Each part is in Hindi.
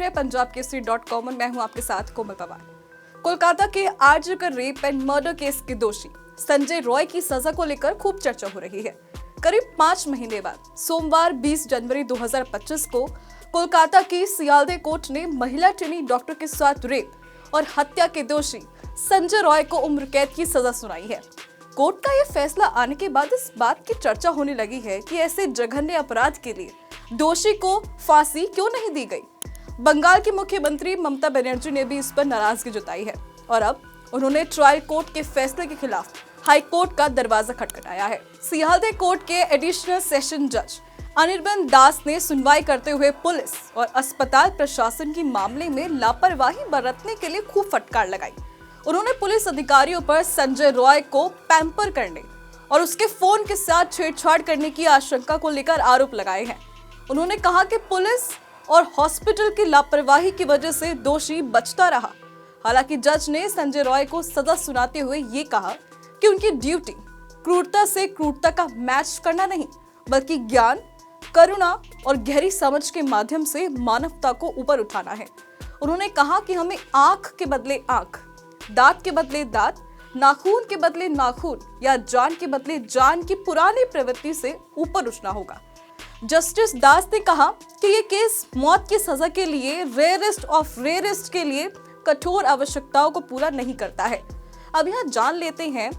हैं punjabkesari.com और मैं हूं आपके साथ कोमल पवार। कोलकाता के आरजेकर रेप एंड मर्डर केस के दोषी संजय रॉय की सजा को लेकर खूब चर्चा हो रही है। करीब 5 महीने बाद सोमवार 20 जनवरी 2025 को कोलकाता की सियालदह कोर्ट ने महिला ट्रेनी डॉक्टर के साथ रेप और हत्या के दोषी संजय रॉय को उम्र कैद की सजा सुनाई है। कोर्ट का यह फैसला आने के बाद इस बात की चर्चा होने लगी है कि ऐसे जघन्य अपराध के लिए दोषी को फांसी क्यों नहीं दी गई। बंगाल की मुख्यमंत्री ममता बनर्जी ने भी इस पर नाराजगी जताई है और अब उन्होंने ट्रायल कोर्ट के फैसले के खिलाफ हाई कोर्ट का दरवाजा खटखटाया है। सियालदह कोर्ट के एडिशनल सेशन जज अनिर्बन दास ने सुनवाई करते हुए पुलिस और अस्पताल प्रशासन की मामले में लापरवाही बरतने के लिए खूब फटकार लगाई। उन्होंने पुलिस अधिकारियों पर संजय रॉय को पैम्पर करने और उसके फोन के साथ छेड़छाड़ करने की आशंका को लेकर आरोप लगाए हैं। उन्होंने कहा कि पुलिस और हॉस्पिटल की लापरवाही की वजह से दोषी बचता रहा। हालांकि जज ने संजय रॉय को सजा सुनाते हुए ये कहा कि उनकी ड्यूटी क्रूरता से क्रूरता का मैच करना नहीं, बल्कि ज्ञान, करुणा और गहरी समझ के माध्यम से मानवता को ऊपर उठाना है। उन्होंने कहा कि हमें आंख के बदले आंख, दांत के बदले दांत, नाखून के बदले नाखून या जान के बदले जान की पुरानी प्रवृत्ति से ऊपर उठना होगा। जस्टिस दास ने कहा कि ये केस मौत की सजा के लिए रेयरेस्ट ऑफ रेयरेस्ट के लिए कठोर आवश्यकताओं को पूरा नहीं करता है। अब यहाँ जान लेते हैं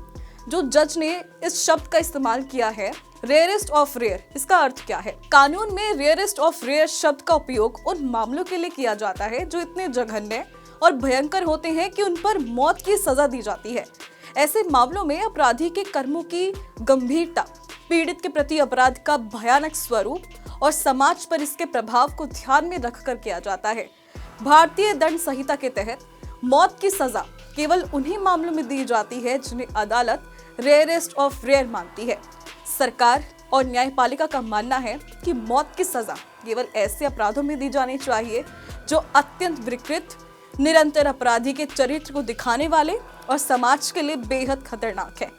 जो जज ने इस शब्द का इस्तेमाल किया है, रेयरेस्ट ऑफ रेयर, इसका अर्थ क्या है। कानून में रेयरेस्ट ऑफ रेयर शब्द का उपयोग उन मामलों के लिए किया जाता है जो इतने जघन्य और भयंकर होते हैं कि उन पर मौत की सजा दी जाती है। ऐसे मामलों में अपराधी के कर्मों की गंभीरता, पीड़ित के प्रति अपराध का भयानक स्वरूप और समाज पर इसके प्रभाव को ध्यान में रखकर किया जाता है। भारतीय दंड संहिता के तहत मौत की सजा केवल उन्हीं मामलों में दी जाती है जिन्हें अदालत रेयरेस्ट ऑफ रेयर मानती है। सरकार और न्यायपालिका का मानना है कि मौत की सजा केवल ऐसे अपराधों में दी जानी चाहिए जो अत्यंत विकृत, निरंतर अपराधी के चरित्र को दिखाने वाले और समाज के लिए बेहद खतरनाक है।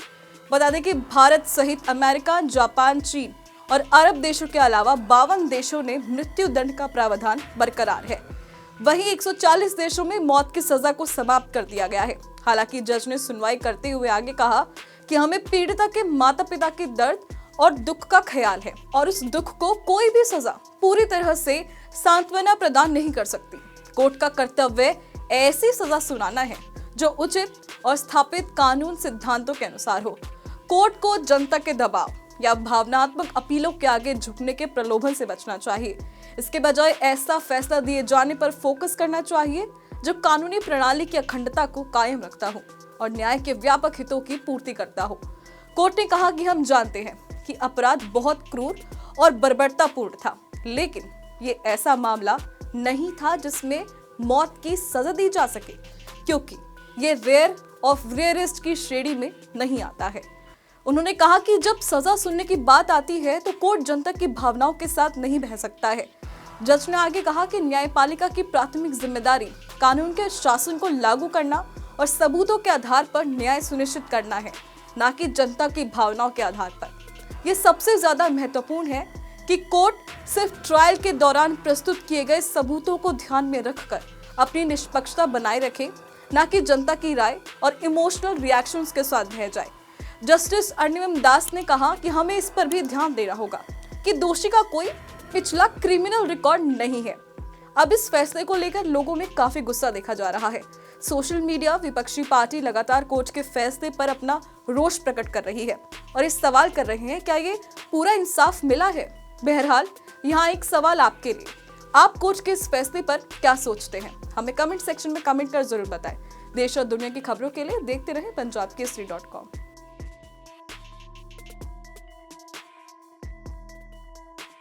बता दें कि भारत सहित अमेरिका, जापान, चीन और अरब देशों के अलावा 52 देशों ने मृत्यु दंड का प्रावधान बरकरार है। वहीं 140 देशों में मौत की सजा को समाप्त कर दिया गया है। हालांकि जज ने सुनवाई करते हुए आगे कहा कि हमें पीड़िता के माता पिता के दर्द और दुख का ख्याल है और उस दुख को कोई भी सजा पूरी तरह से सांत्वना प्रदान नहीं कर सकती। कोर्ट का कर्तव्य ऐसी सजा सुनाना है जो उचित और स्थापित कानून सिद्धांतों के अनुसार हो। कोर्ट को जनता के दबाव या भावनात्मक अपीलों के आगे झुकने के प्रलोभन से बचना चाहिए। इसके बजाय ऐसा फैसला दिए जाने पर फोकस करना चाहिए जो कानूनी प्रणाली की अखंडता को कायम रखता हो और न्याय के व्यापक हितों की पूर्ति करता हो। कोर्ट ने कहा कि हम जानते हैं कि अपराध बहुत क्रूर और बर्बरतापूर्ण था, लेकिन ये ऐसा मामला नहीं था जिसमें मौत की सजा दी जा सके, क्योंकि ये रेयर ऑफ रेयरेस्ट की श्रेणी में नहीं आता है। उन्होंने कहा कि जब सजा सुनने की बात आती है तो कोर्ट जनता की भावनाओं के साथ नहीं बह सकता है। जज ने आगे कहा कि न्यायपालिका की प्राथमिक जिम्मेदारी कानून के शासन को लागू करना और सबूतों के आधार पर न्याय सुनिश्चित करना है, न कि जनता की भावनाओं के आधार पर। यह सबसे ज्यादा महत्वपूर्ण है कि कोर्ट सिर्फ ट्रायल के दौरान प्रस्तुत किए गए सबूतों को ध्यान में रखकर अपनी निष्पक्षता बनाए रखे, न कि जनता की राय और इमोशनल रिएक्शंस के साथ बह जाए। जस्टिस अनिर्बन दास ने कहा कि हमें इस पर भी ध्यान देना होगा कि दोषी का कोई पिछला क्रिमिनल रिकॉर्ड नहीं है। अब इस फैसले को लेकर लोगों में काफी गुस्सा देखा जा रहा है। सोशल मीडिया, विपक्षी पार्टी लगातार कोर्ट के फैसले पर अपना रोष प्रकट कर रही है और इस सवाल कर रहे हैं क्या ये पूरा इंसाफ मिला है। बहरहाल यहाँ एक सवाल आपके लिए, आप कोर्ट के इस फैसले पर क्या सोचते हैं? हमें कमेंट सेक्शन में कमेंट कर जरूर बताएं। देश और दुनिया की खबरों के लिए देखते रहें punjabkesari.com।